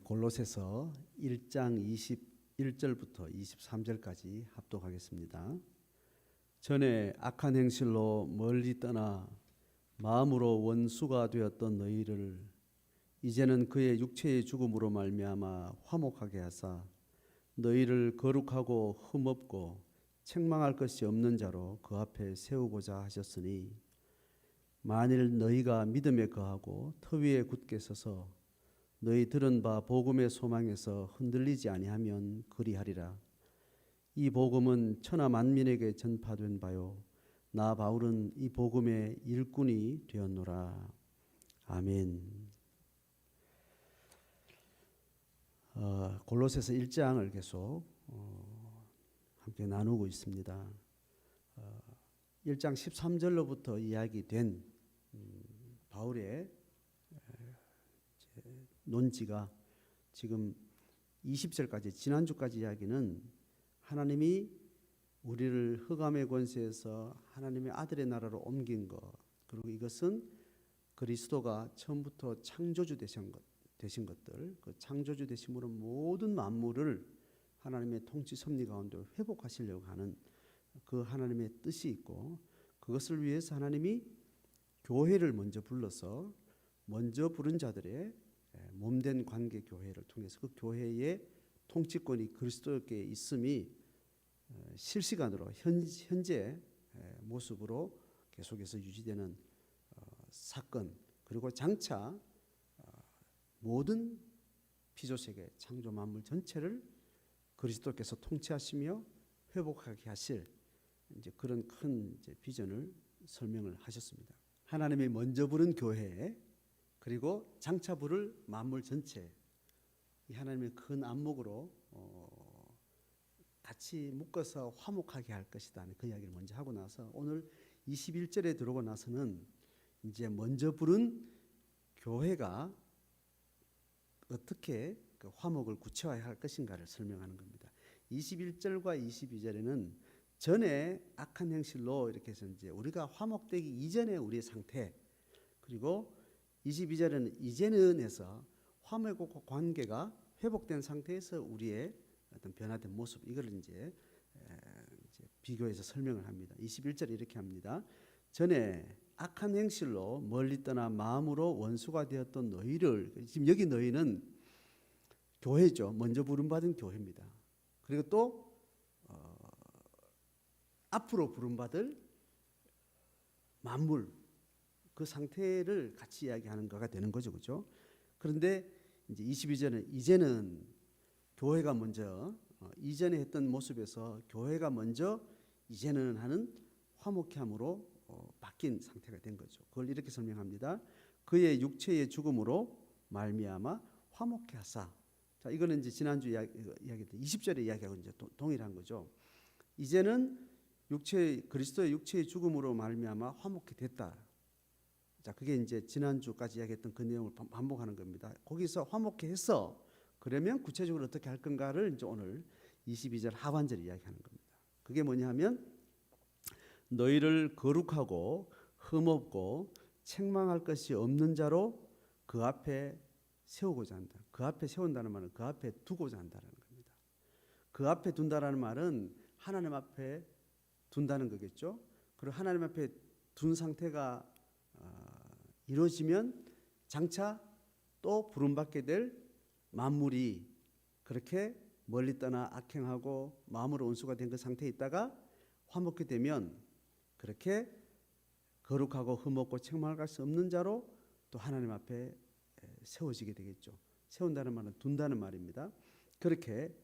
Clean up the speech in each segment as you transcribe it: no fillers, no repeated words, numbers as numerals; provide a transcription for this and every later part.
골로새서 1장 21절부터 23절까지 합독하겠습니다. 전에 악한 행실로 멀리 떠나 마음으로 원수가 되었던 너희를 이제는 그의 육체의 죽음으로 말미암아 화목하게 하사 너희를 거룩하고 흠없고 책망할 것이 없는 자로 그 앞에 세우고자 하셨으니 만일 너희가 믿음에 거하고 터 위에 굳게 서서 너희 들은 바 복음의 소망에서 흔들리지 아니하면 그리하리라. 이 복음은 천하 만민에게 전파된 바요 나 바울은 이 복음의 일꾼이 되었노라. 아멘. 골로새서 1장을 계속 함께 나누고 있습니다. 1장 13절로부터 이야기된 바울의 논지가 지금 20절까지 지난주까지 이야기는 하나님이 우리를 흑암의 권세에서 하나님의 아들의 나라로 옮긴 것, 그리고 이것은 그리스도가 처음부터 창조주 되신 것들, 그 창조주 되심으로 모든 만물을 하나님의 통치 섭리 가운데 회복하시려고 하는 그 하나님의 뜻이 있고, 그것을 위해서 하나님이 교회를 먼저 불러서 먼저 부른 자들의 몸된 관계 교회를 통해서 그 교회의 통치권이 그리스도께 있음이 실시간으로 현재 모습으로 계속해서 유지되는 사건, 그리고 장차 모든 피조세계 창조 만물 전체를 그리스도께서 통치하시며 회복하게 하실 이제 그런 큰 비전을 설명을 하셨습니다. 하나님이 먼저 부른 교회, 그리고 장차 부를 만물 전체, 이 하나님의 큰 안목으로 같이 묶어서 화목하게 할 것이다. 그 이야기를 먼저 하고 나서 오늘 21절에 들어오고 나서는 이제 먼저 부른 교회가 어떻게 그 화목을 구체화할 것인가를 설명하는 겁니다. 21절과 22절에는 전에 악한 행실로 이렇게 해서 이제 우리가 화목되기 이전의 우리의 상태, 그리고 22절에는 이제는 해서 화목과 관계가 회복된 상태에서 우리의 어떤 변화된 모습, 이걸 이제 비교해서 설명을 합니다. 21절에 이렇게 합니다. 전에 악한 행실로 멀리 떠나 마음으로 원수가 되었던 너희를, 지금 여기 너희는 교회죠. 먼저 부름받은 교회입니다. 그리고 또 앞으로 부름받을 만물, 그 상태를 같이 이야기하는 거가 되는 거죠. 그렇죠? 그런데 이제 22절은 이제는 교회가 먼저 이전에 했던 모습에서 교회가 먼저 이제는 하는 화목함으로 바뀐 상태가 된 거죠. 그걸 이렇게 설명합니다. 그의 육체의 죽음으로 말미암아 화목케 하사. 자, 이거는 이제 지난주 이야기했던 20절의 이야기하고 이제 동일한 거죠. 이제는 그리스도의 육체의 죽음으로 말미암아 화목케 됐다. 자, 그게 이제 지난주까지 이야기했던 그 내용을 반복하는 겁니다. 거기서 화목케 해서 그러면 구체적으로 어떻게 할 건가를 이제 오늘 22절 하반절에 이야기하는 겁니다. 그게 뭐냐면 너희를 거룩하고 흠없고 책망할 것이 없는 자로 그 앞에 세우고자 한다. 그 앞에 세운다는 말은 그 앞에 두고자 한다는 겁니다. 그 앞에 둔다라는 말은 하나님 앞에 둔다는 거겠죠. 그리고 하나님 앞에 둔 상태가 이루어지면 장차 또 부름받게 될 만물이 그렇게 멀리 떠나 악행하고 마음으로 원수가 된 그 상태에 있다가 화목게 되면 그렇게 거룩하고 흠없고 책망할 것이 없는 자로 또 하나님 앞에 세워지게 되겠죠. 세운다는 말은 둔다는 말입니다. 그렇게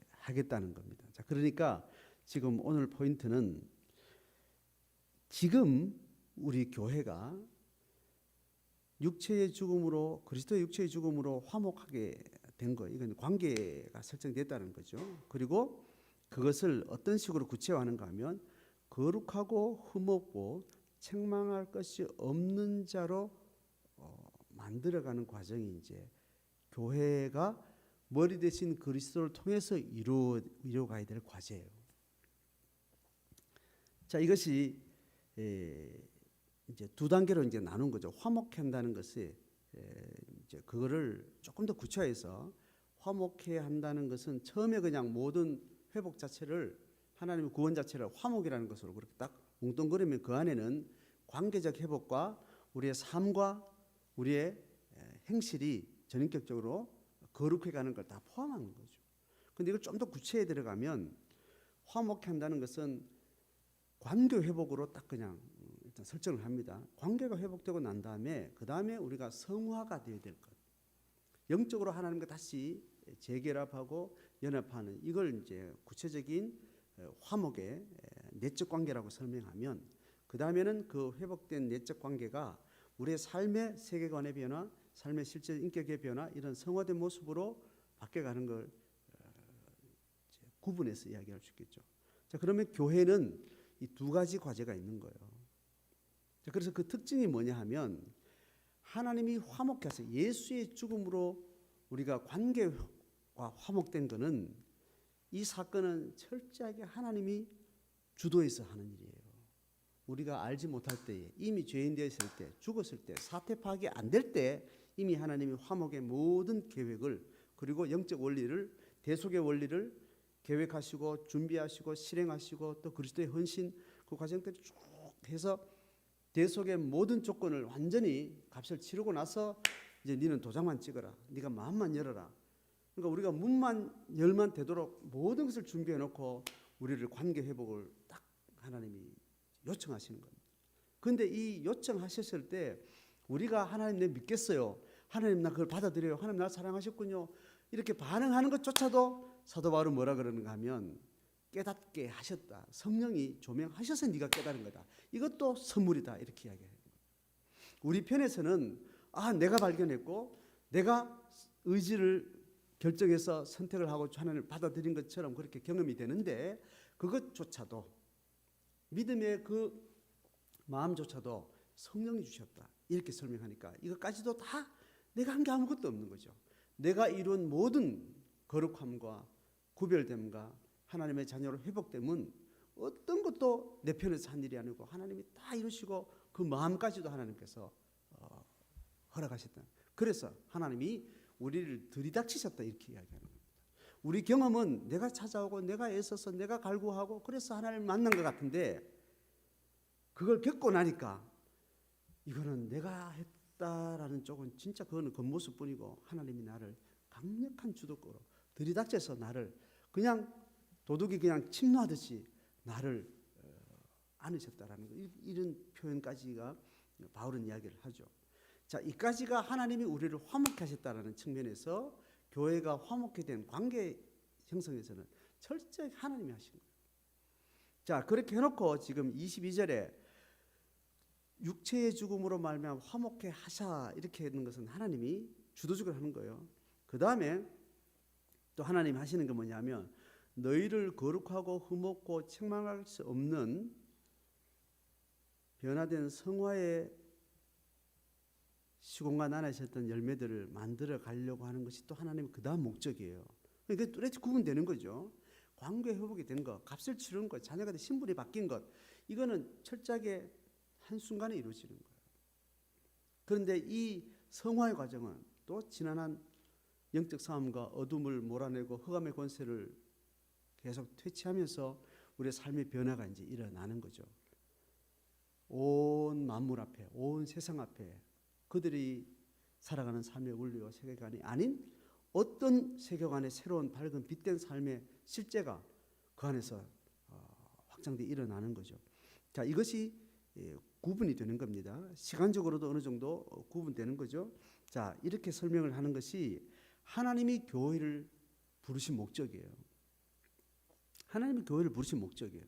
하겠다는 겁니다. 자, 그러니까 지금 오늘 포인트는 지금 우리 교회가 육체의 죽음으로, 그리스도의 육체의 죽음으로 화목하게 된 거, 이건 관계가 설정됐다는 거죠. 그리고 그것을 어떤 식으로 구체화하는가 하면 거룩하고 흠없고 책망할 것이 없는 자로 만들어가는 과정이 이제 교회가 머리 대신 그리스도를 통해서 이루어가야 될 과제예요. 자, 이것이 이제 두 단계로 이제 나눈 거죠. 화목한다는 것이 이제 그거를 조금 더 구체화해서 화목해야 한다는 것은 처음에 그냥 모든 회복 자체를 하나님의 구원 자체를 화목이라는 것으로 그렇게 딱 뭉뚱그리면 그 안에는 관계적 회복과 우리의 삶과 우리의 행실이 전인격적으로 거룩해가는 걸 다 포함하는 거죠. 그런데 이걸 좀 더 구체에 들어가면 화목해 한다는 것은 관계 회복으로 딱 그냥 일단 설정을 합니다. 관계가 회복되고 난 다음에 그 다음에 우리가 성화가 되어야 될 것. 영적으로 하나님과 다시 재결합하고 연합하는 이걸 이제 구체적인 화목의 내적 관계라고 설명하면 그 다음에는 그 회복된 내적 관계가 우리의 삶의 세계관의 변화, 삶의 실제 인격의 변화 이런 성화된 모습으로 바뀌어가는 걸 구분해서 이야기할 수 있겠죠. 자, 그러면 교회는 이 두 가지 과제가 있는 거예요. 자, 그래서 그 특징이 뭐냐 하면 하나님이 화목해 하세요. 예수의 죽음으로 우리가 관계가 화목된 것은 이 사건은 철저하게 하나님이 주도해서 하는 일이에요. 우리가 알지 못할 때에 이미 죄인 되었을 때 죽었을 때 사태 파악이 안 될 때 이미 하나님이 화목의 모든 계획을 그리고 영적 원리를 대속의 원리를 계획하시고 준비하시고 실행하시고 또 그리스도의 헌신 그 과정들이 쭉 해서 대속의 모든 조건을 완전히 값을 치르고 나서 이제 너는 도장만 찍어라. 네가 마음만 열어라. 그러니까 우리가 문만 열만 되도록 모든 것을 준비해 놓고 우리를 관계 회복을 딱 하나님이 요청하시는 겁니다. 그런데 이 요청하셨을 때 우리가 하나님 내 믿겠어요. 하나님 나 그걸 받아들여요. 하나님 나를 사랑하셨군요. 이렇게 반응하는 것조차도 사도 바울은 뭐라 그러는가 하면 깨닫게 하셨다. 성령이 조명하셔서 네가 깨달은 거다. 이것도 선물이다. 이렇게 이야기해요. 우리 편에서는 내가 발견했고 내가 의지를 결정해서 선택을 하고 하나님을 받아들인 것처럼 그렇게 경험이 되는데 그것조차도 믿음의 그 마음조차도 성령이 주셨다. 이렇게 설명하니까 이것까지도 다 내가 한 게 아무것도 없는 거죠. 내가 이룬 모든 거룩함과 구별됨과 하나님의 자녀로 회복됨은 어떤 것도 내 편에서 한 일이 아니고 하나님이 다 이루시고 그 마음까지도 하나님께서 허락하셨다. 그래서 하나님이 우리를 들이닥치셨다 이렇게 이야기하는 겁니다. 우리 경험은 내가 찾아오고 내가 애써서 내가 갈구하고 그래서 하나님을 만난 것 같은데 그걸 겪고 나니까 이거는 내가 했다라는 쪽은 진짜 그거는 겉모습뿐이고 하나님이 나를 강력한 주도권으로 들이닥쳐서 나를 그냥 도둑이 그냥 침노하듯이 나를 안으셨다라는 거 이런 표현까지가 바울은 이야기를 하죠. 자, 이까지가 하나님이 우리를 화목케 하셨다라는 측면에서 교회가 화목케 된 관계 형성에서는 철저히 하나님이 하신 거예요. 자, 그렇게 해놓고 지금 22절에 육체의 죽음으로 말미암아 화목케 하사 이렇게 했는 것은 하나님이 주도적으로 하는 거예요. 그 다음에 또 하나님이 하시는 게 뭐냐면 너희를 거룩하고 흠없고 책망할 수 없는 변화된 성화의 시공간 안에 있었던 열매들을 만들어 가려고 하는 것이 또 하나님의 그 다음 목적이에요. 그러니까 뚜렷이 구분되는 거죠. 관계 회복이 된 것, 값을 치르는 것, 자녀가 신분이 바뀐 것 이거는 철저하게 한순간에 이루어지는 거예요. 그런데 이 성화의 과정은 또 지난한 영적 싸움과 어둠을 몰아내고 흑암의 권세를 계속 퇴치하면서 우리의 삶의 변화가 이제 일어나는 거죠. 온 만물 앞에, 온 세상 앞에 그들이 살아가는 삶의 원리와 세계관이 아닌 어떤 세계관의 새로운 밝은 빛된 삶의 실제가 그 안에서 확장되어 일어나는 거죠. 자, 이것이 구분이 되는 겁니다. 시간적으로도 어느 정도 구분되는 거죠. 자, 이렇게 설명을 하는 것이 하나님이 교회를 부르신 목적이에요. 하나님이 교회를 부르신 목적이에요.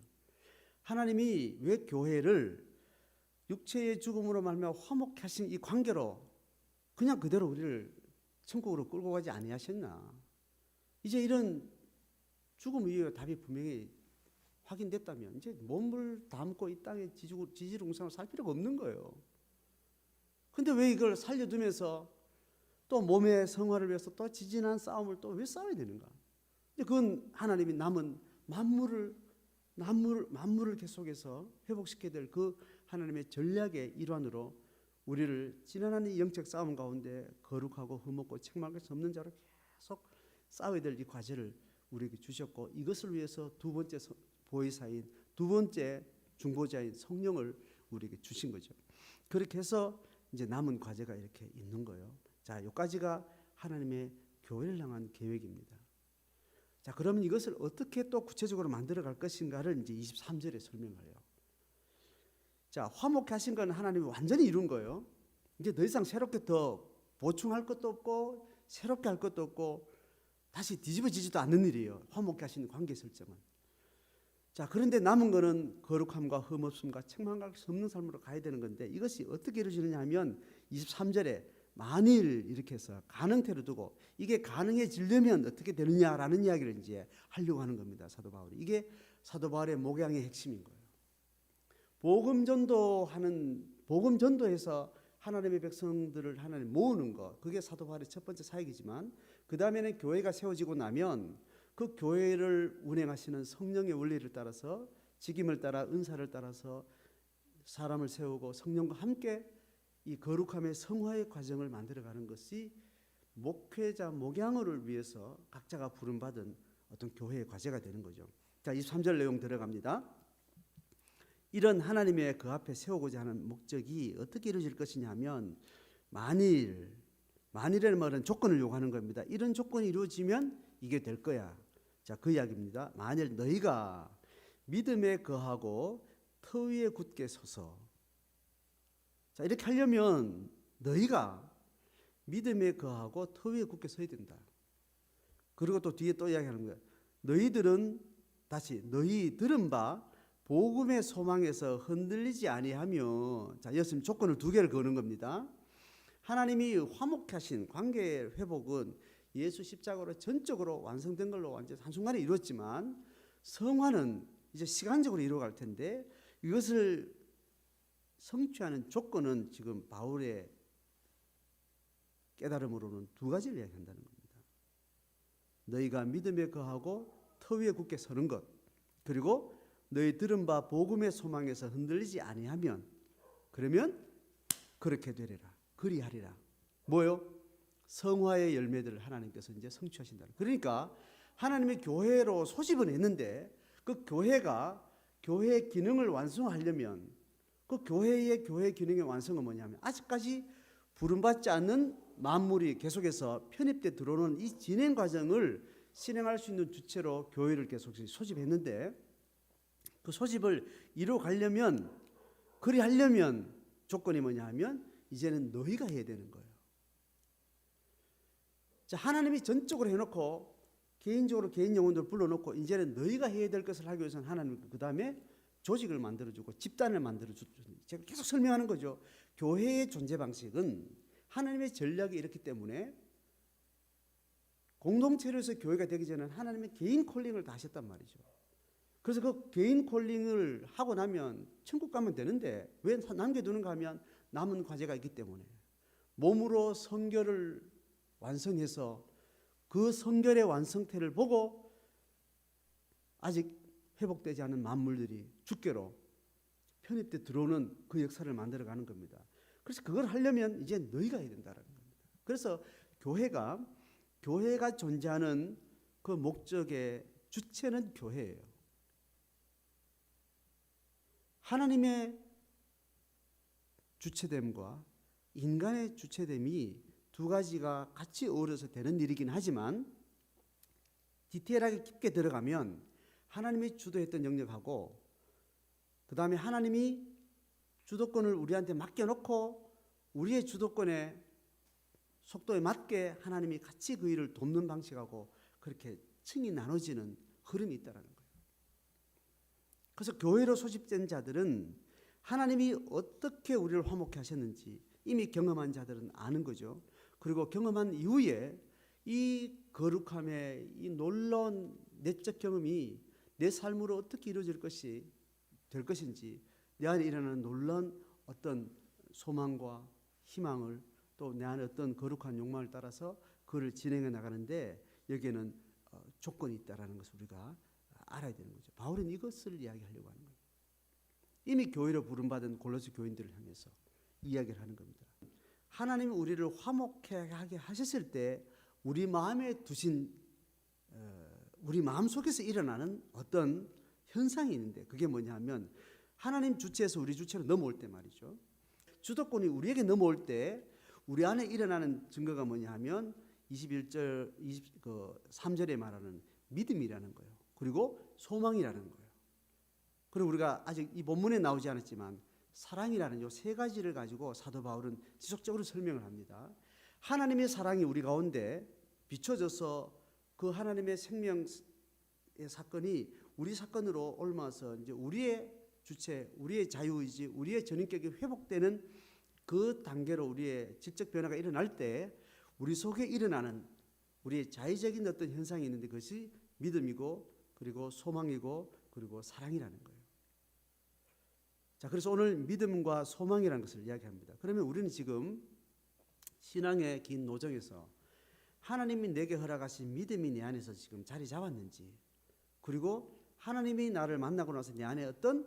하나님이 왜 교회를 육체의 죽음으로 말미암아 화목케 하신 이 관계로 그냥 그대로 우리를 천국으로 끌고 가지 아니하셨나? 이제 이런 죽음 이후에 답이 분명히 확인됐다면 이제 몸을 담고 이 땅에 지지롱상을 살 필요가 없는 거예요. 근데 왜 이걸 살려두면서 또 몸의 성화를 위해서 또 지진한 싸움을 또 왜 싸워야 되는가? 그건 하나님이 남은 만물을 계속해서 회복시켜야 될 그 하나님의 전략의 일환으로 우리를 지난한 이 영적 싸움 가운데 거룩하고 흠없고 책망할 수 없는 자로 계속 싸워야 될 이 과제를 우리에게 주셨고, 이것을 위해서 두 번째 보혜사인, 두 번째 중보자인 성령을 우리에게 주신 거죠. 그렇게 해서 이제 남은 과제가 이렇게 있는 거예요. 자, 여기까지가 하나님의 교회를 향한 계획입니다. 자, 그러면 이것을 어떻게 또 구체적으로 만들어 갈 것인가를 이제 23절에 설명을 해요. 자, 화목케 하신 건 하나님이 완전히 이룬 거예요. 이제 더 이상 새롭게 더 보충할 것도 없고 새롭게 할 것도 없고 다시 뒤집어지지도 않는 일이에요. 화목케 하신 관계 설정은. 자, 그런데 남은 거는 거룩함과 흠없음과 책망할 수 없는 삶으로 가야 되는 건데, 이것이 어떻게 이루어지느냐 하면 23절에 만일 이렇게 해서 가능태로 두고 이게 가능해지려면 어떻게 되느냐라는 이야기를 이제 하려고 하는 겁니다. 사도 바울이. 이게 사도 바울의 목양의 핵심인 거예요. 복음 전도해서 하나님의 백성들을 하나님 모으는 것, 그게 사도 바울의 첫 번째 사역이지만, 그 다음에는 교회가 세워지고 나면 그 교회를 운행하시는 성령의 원리를 따라서, 직임을 따라, 은사를 따라서 사람을 세우고 성령과 함께 이 거룩함의 성화의 과정을 만들어가는 것이 목회자 목양을 위해서 각자가 부름받은 어떤 교회의 과제가 되는 거죠. 자, 23절 내용 들어갑니다. 이런 하나님의 그 앞에 세우고자 하는 목적이 어떻게 이루어질 것이냐 하면, 만일이라는 말은 조건을 요구하는 겁니다. 이런 조건이 이루어지면 이게 될 거야. 자, 그 이야기입니다. 만일 너희가 믿음에 거하고 터 위에 굳게 서서. 자, 이렇게 하려면 너희가 믿음에 거하고 터 위에 굳게 서야 된다. 그리고 또 뒤에 또 이야기하는 거예요. 너희들은 바 복음의 소망에서 흔들리지 아니하며. 자, 여기서 조건을 두 개를 거는 겁니다. 하나님이 화목케 하신 관계의 회복은 예수 십자가로 전적으로 완성된 걸로 완전 한순간에 이루었지만, 성화는 이제 시간적으로 이루어갈 텐데, 이것을 성취하는 조건은 지금 바울의 깨달음으로는 두 가지를 이야기한다는 겁니다. 너희가 믿음에 거하고 터 위에 굳게 서는 것, 그리고 너희 들은 바 복음의 소망에서 흔들리지 아니하면, 그러면 그렇게 되리라, 그리하리라. 뭐요? 성화의 열매들을 하나님께서 이제 성취하신다. 그러니까 하나님의 교회로 소집은 했는데, 그 교회가 교회의 기능을 완성하려면, 그 교회의 기능의 완성은 뭐냐면, 아직까지 부름받지 않는 만물이 계속해서 편입돼 들어오는 이 진행 과정을 실행할 수 있는 주체로 교회를 계속 소집했는데, 그 소집을 이루어가려면, 그리하려면 조건이 뭐냐 하면 이제는 너희가 해야 되는 거예요. 자, 하나님이 전적으로 해놓고 개인적으로 개인 영혼들을 불러놓고 이제는 너희가 해야 될 것을 하기 위해서는 하나님 그 다음에 조직을 만들어주고 집단을 만들어주고, 제가 계속 설명하는 거죠. 교회의 존재 방식은 하나님의 전략이 이렇기 때문에, 공동체로서 교회가 되기 전에는 하나님의 개인 콜링을 다 하셨단 말이죠. 그래서 그 개인 콜링을 하고 나면 천국 가면 되는데, 왜 남겨두는가 하면 남은 과제가 있기 때문에, 몸으로 성결을 완성해서 그 성결의 완성태를 보고 아직 회복되지 않은 만물들이 주께로 편입돼 들어오는 그 역사를 만들어가는 겁니다. 그래서 그걸 하려면 이제 너희가 해야 된다는 겁니다. 그래서 교회가 존재하는 그 목적의 주체는 교회예요. 하나님의 주체됨과 인간의 주체됨이 두 가지가 같이 어우러서 되는 일이긴 하지만, 디테일하게 깊게 들어가면 하나님이 주도했던 영역하고, 그 다음에 하나님이 주도권을 우리한테 맡겨놓고 우리의 주도권의 속도에 맞게 하나님이 같이 그 일을 돕는 방식하고 그렇게 층이 나눠지는 흐름이 있다는 거예요. 그래서 교회로 소집된 자들은 하나님이 어떻게 우리를 화목케 하셨는지 이미 경험한 자들은 아는 거죠. 그리고 경험한 이후에 이 거룩함의 이 놀라운 내적 경험이 내 삶으로 어떻게 이루어질 될 것인지, 내 안에 일어나는 놀라운 어떤 소망과 희망을, 또 내 안에 어떤 거룩한 욕망을 따라서 그를 진행해 나가는데, 여기에는 조건이 있다라는 것을 우리가 알아야 되는 거죠. 바울은 이것을 이야기하려고 하는 거예요. 이미 교회로 부름받은 골로새 교인들을 향해서 이야기를 하는 겁니다. 하나님이 우리를 화목하게 하셨을 때 우리 마음에 두신 우리 마음속에서 일어나는 어떤 현상이 있는데 그게 뭐냐면 하나님 주체에서 우리 주체로 넘어올 때 말이죠. 주도권이 우리에게 넘어올 때 우리 안에 일어나는 증거가 뭐냐 하면 21절 3절에 말하는 믿음이라는 거예요. 그리고 소망이라는 거예요. 그리고 우리가 아직 이 본문에 나오지 않았지만 사랑이라는 요 세 가지를 가지고 사도 바울은 지속적으로 설명을 합니다. 하나님의 사랑이 우리 가운데 비춰져서 그 하나님의 생명의 사건이 우리 사건으로 옮아서 이제 우리의 주체, 우리의 자유의지, 우리의 전인격이 회복되는 그 단계로 우리의 질적 변화가 일어날 때 우리 속에 일어나는 우리의 자의적인 어떤 현상이 있는데 그것이 믿음이고 그리고 소망이고 그리고 사랑이라는 거예요. 자, 그래서 오늘 믿음과 소망이라는 것을 이야기합니다. 그러면 우리는 지금 신앙의 긴 노정에서 하나님이 내게 허락하신 믿음이 내 안에서 지금 자리 잡았는지, 그리고 하나님이 나를 만나고 나서 내 안에 어떤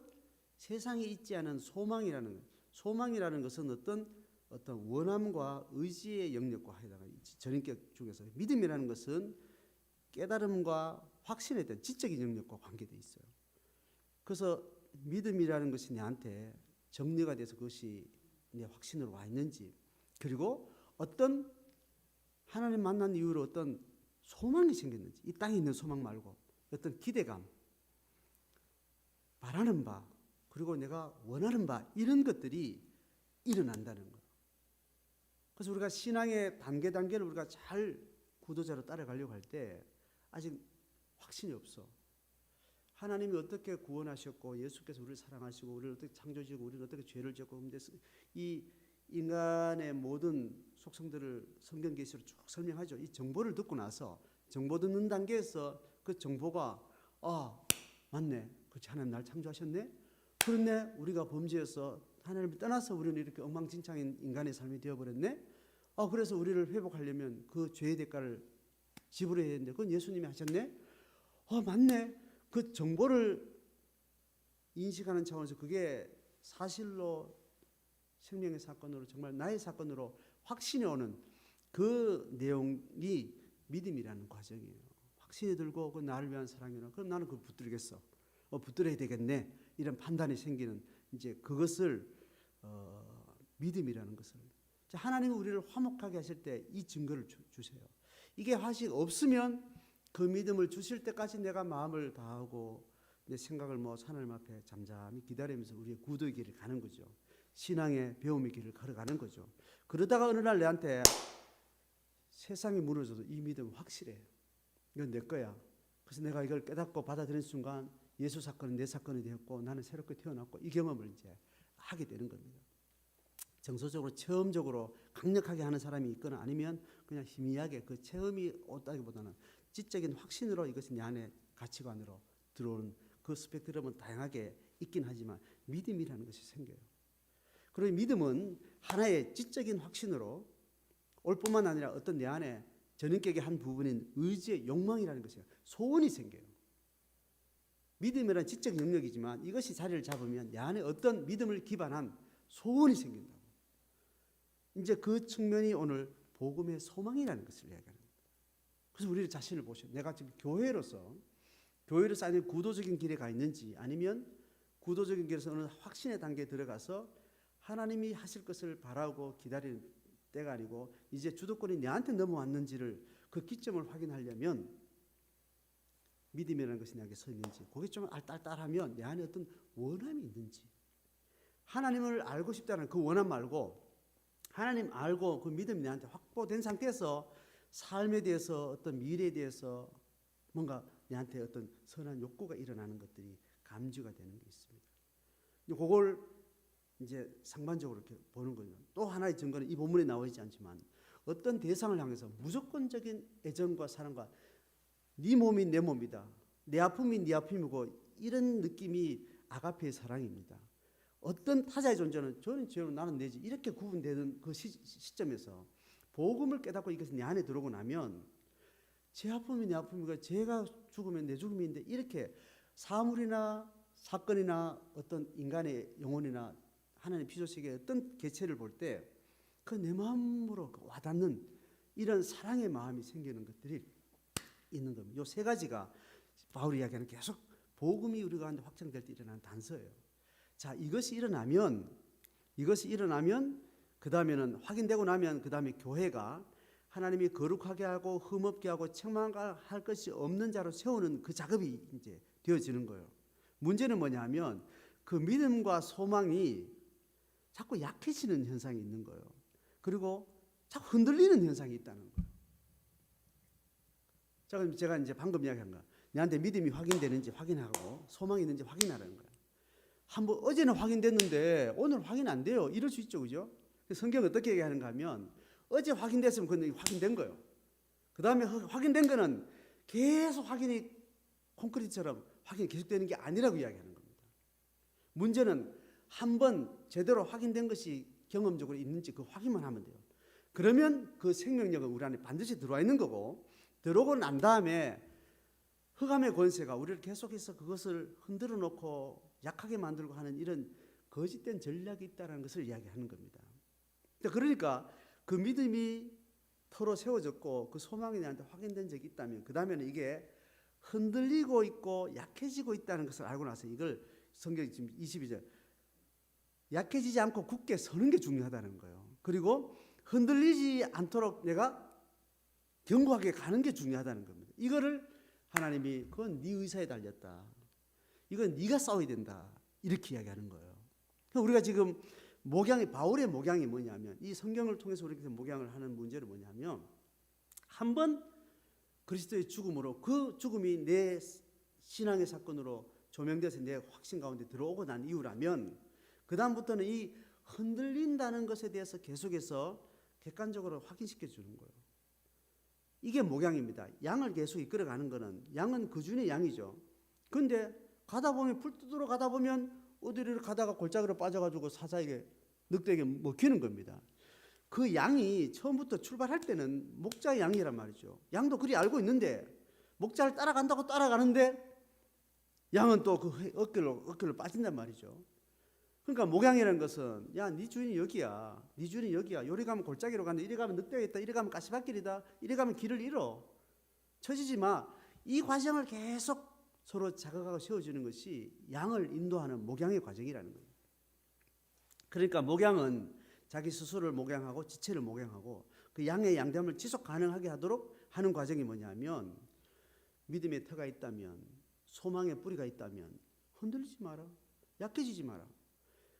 세상에 있지 않은 소망이라는 것은 어떤 원함과 의지의 영역과 해당하는 전인격 중에서 믿음이라는 것은 깨달음과 확신에 대한 지적인 영역과 관계되어 있어요. 그래서 믿음이라는 것이 내한테 정리가 돼서 그것이 내 확신으로 와 있는지, 그리고 어떤 하나님 만난 이후로 어떤 소망이 생겼는지, 이 땅에 있는 소망 말고 어떤 기대감, 바라는 바, 그리고 내가 원하는 바, 이런 것들이 일어난다는 거예요. 그래서 우리가 신앙의 단계를 우리가 잘 구도자로 따라가려고 할 때 아직 확신이 없어. 하나님이 어떻게 구원하셨고 예수께서 우리를 사랑하시고 우리를 어떻게 창조지고 우리는 어떻게 죄를 졌고, 근데 이 인간의 모든 속성들을 성경 계시로 쭉 설명하죠. 이 정보를 듣고 나서 정보 듣는 단계에서 그 정보가 맞네, 그렇지, 하나님 날 창조하셨네, 그렇네, 우리가 범죄해서 하나님을 떠나서 우리는 이렇게 엉망진창인 인간의 삶이 되어버렸네. 그래서 우리를 회복하려면 그 죄의 대가를 지불해야 되는데 그건 예수님이 하셨네. 맞네. 그 정보를 인식하는 차원에서 그게 사실로 생명의 사건으로 정말 나의 사건으로 확신이 오는 그 내용이 믿음이라는 과정이에요. 확신이 들고 그 나를 위한 사랑이나 그럼 나는 그걸 붙들겠어. 붙들어야 되겠네. 이런 판단이 생기는 이제 그것을 믿음이라는 것을. 하나님이 우리를 화목하게 하실 때 이 증거를 주세요. 이게 사실 없으면 그 믿음을 주실 때까지 내가 마음을 다하고 내 생각을 하나님 앞에 잠잠히 기다리면서 우리의 구도의 길을 가는 거죠. 신앙의 배움의 길을 걸어가는 거죠. 그러다가 어느 날 내한테 세상이 무너져도 이 믿음은 확실해. 이건 내 거야. 그래서 내가 이걸 깨닫고 받아들인 순간 예수 사건은 내 사건이 되었고 나는 새롭게 태어났고 이 경험을 이제 하게 되는 겁니다. 정서적으로 체험적으로 강력하게 하는 사람이 있거나 아니면 그냥 희미하게 그 체험이 없다기보다는 지적인 확신으로 이것이 내 안에 가치관으로 들어오는 그 스펙트럼은 다양하게 있긴 하지만 믿음이라는 것이 생겨요. 그리고 믿음은 하나의 지적인 확신으로 올 뿐만 아니라 어떤 내 안에 전인격의 한 부분인 의지의 욕망이라는 것이 소원이 생겨요. 믿음이란 지적 영역이지만 이것이 자리를 잡으면 내 안에 어떤 믿음을 기반한 소원이 생긴다고. 이제 그 측면이 오늘 복음의 소망이라는 것을 이야기하는 겁니다. 그래서 우리 자신을 보셔. 내가 지금 교회로서 아니면 구도적인 길에 가 있는지 아니면 구도적인 길에서 어느 확신의 단계에 들어가서 하나님이 하실 것을 바라고 기다리는 때가 아니고 이제 주도권이 내한테 넘어왔는지를 그 기점을 확인하려면 믿음이라는 것이 내게 서 있는지, 그게 좀 알딸딸하면 내 안에 어떤 원함이 있는지, 하나님을 알고 싶다는 그 원함 말고 하나님 알고 그 믿음이 내한테 확보된 상태에서 삶에 대해서 어떤 미래에 대해서 뭔가 내한테 어떤 선한 욕구가 일어나는 것들이 감지가 되는 게 있습니다. 그걸 이제 상반적으로 이렇게 보는 거예요. 또 하나의 증거는 이 본문에 나와 있지 않지만 어떤 대상을 향해서 무조건적인 애정과 사랑과 네 몸이 내 몸이다, 내 아픔이 네 아픔이고 이런 느낌이 아가페의 사랑입니다. 어떤 타자의 존재는 저는 죄로 나는 내지 이렇게 구분되는 그 시점에서 복음을 깨닫고 이것이 내 안에 들어오고 나면 제 아픔이 내 아픔이고 제가 죽으면 내 죽음인데 이렇게 사물이나 사건이나 어떤 인간의 영혼이나 하나님 피조세계의 어떤 개체를 볼 때 그 내 마음으로 와닿는 이런 사랑의 마음이 생기는 것들이 있는 겁니다. 이 세 가지가 바울이 이야기하는 계속 복음이 우리 가운데 확장될 때 일어나는 단서예요. 자, 이것이 일어나면 그 다음에는 확인되고 나면 그 다음에 교회가 하나님이 거룩하게 하고 흠없게 하고 책망할 것이 없는 자로 세우는 그 작업이 이제 되어지는 거예요. 문제는 뭐냐면 그 믿음과 소망이 자꾸 약해지는 현상이 있는 거예요. 그리고 자꾸 흔들리는 현상이 있다는 거예요. 자, 그럼 제가 이제 방금 이야기한 거, 내한테 믿음이 확인되는지 확인하고 소망이 있는지 확인하라는 거예요. 한번 어제는 확인됐는데 오늘 확인 안 돼요. 이럴 수 있죠, 그죠? 성경은 어떻게 얘기하는가 하면 어제 확인됐으면 그건 확인된 거예요. 그 다음에 확인된 거는 계속 확인이 콘크리트처럼 확인이 계속되는 게 아니라고 이야기하는 겁니다. 문제는 한번 제대로 확인된 것이 경험적으로 있는지 그 확인만 하면 돼요. 그러면 그 생명력은 우리 안에 반드시 들어와 있는 거고, 들어오고 난 다음에 흑암의 권세가 우리를 계속해서 그것을 흔들어 놓고 약하게 만들고 하는 이런 거짓된 전략이 있다는 것을 이야기하는 겁니다. 그러니까 그 믿음이 터로 세워졌고 그 소망이 나한테 확인된 적이 있다면 그 다음에는 이게 흔들리고 있고 약해지고 있다는 것을 알고 나서 이걸 성경이 지금 22절 약해지지 않고 굳게 서는 게 중요하다는 거예요. 그리고 흔들리지 않도록 내가 견고하게 가는 게 중요하다는 겁니다. 이거를 하나님이 그건 네 의사에 달렸다. 이건 네가 싸워야 된다. 이렇게 이야기하는 거예요. 우리가 지금 바울의 목양이 뭐냐면 이 성경을 통해서 우리가 목양을 하는 문제는 뭐냐면 한번 그리스도의 죽음으로 그 죽음이 내 신앙의 사건으로 조명돼서 내 확신 가운데 들어오고 난 이후라면 그 다음부터는 이 흔들린다는 것에 대해서 계속해서 객관적으로 확인시켜 주는 거예요. 이게 목양입니다. 양을 계속 이끌어가는 거는 양은 그 주인의 양이죠. 그런데 가다 보면 풀 뜯으러 가다 보면 어디를 가다가 골짜기로 빠져가지고 사자에게 늑대에게 먹히는 겁니다. 그 양이 처음부터 출발할 때는 목자의 양이란 말이죠. 양도 그리 알고 있는데 목자를 따라간다고 따라가는데 양은 또 그 어깨로 빠진단 말이죠. 그러니까 목양이라는 것은 야, 네 주인이 여기야. 네 주인이 여기야. 요리 가면 골짜기로 간다. 이리 가면 늑대가 있다. 이리 가면 가시밭길이다. 이리 가면 길을 잃어. 처지지 마. 이 과정을 계속 서로 자극하고 세워주는 것이 양을 인도하는 목양의 과정이라는 거예요. 그러니까 목양은 자기 스스로를 목양하고 지체를 목양하고 그 양의 양됨을 지속 가능하게 하도록 하는 과정이 뭐냐면 믿음의 터가 있다면 소망의 뿌리가 있다면 흔들리지 마라. 약해지지 마라.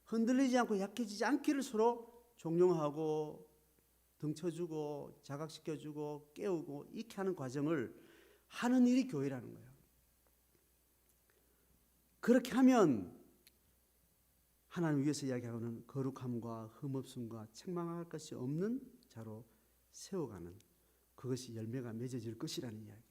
흔들리지 않고 약해지지 않기를 서로 종용하고 등쳐주고 자각시켜주고 깨우고 이렇게 하는 과정을 하는 일이 교회라는 거예요. 그렇게 하면 하나님 위에서 이야기하는 거룩함과 흠없음과 책망할 것이 없는 자로 세워가는 그것이 열매가 맺어질 것이라는 이야기.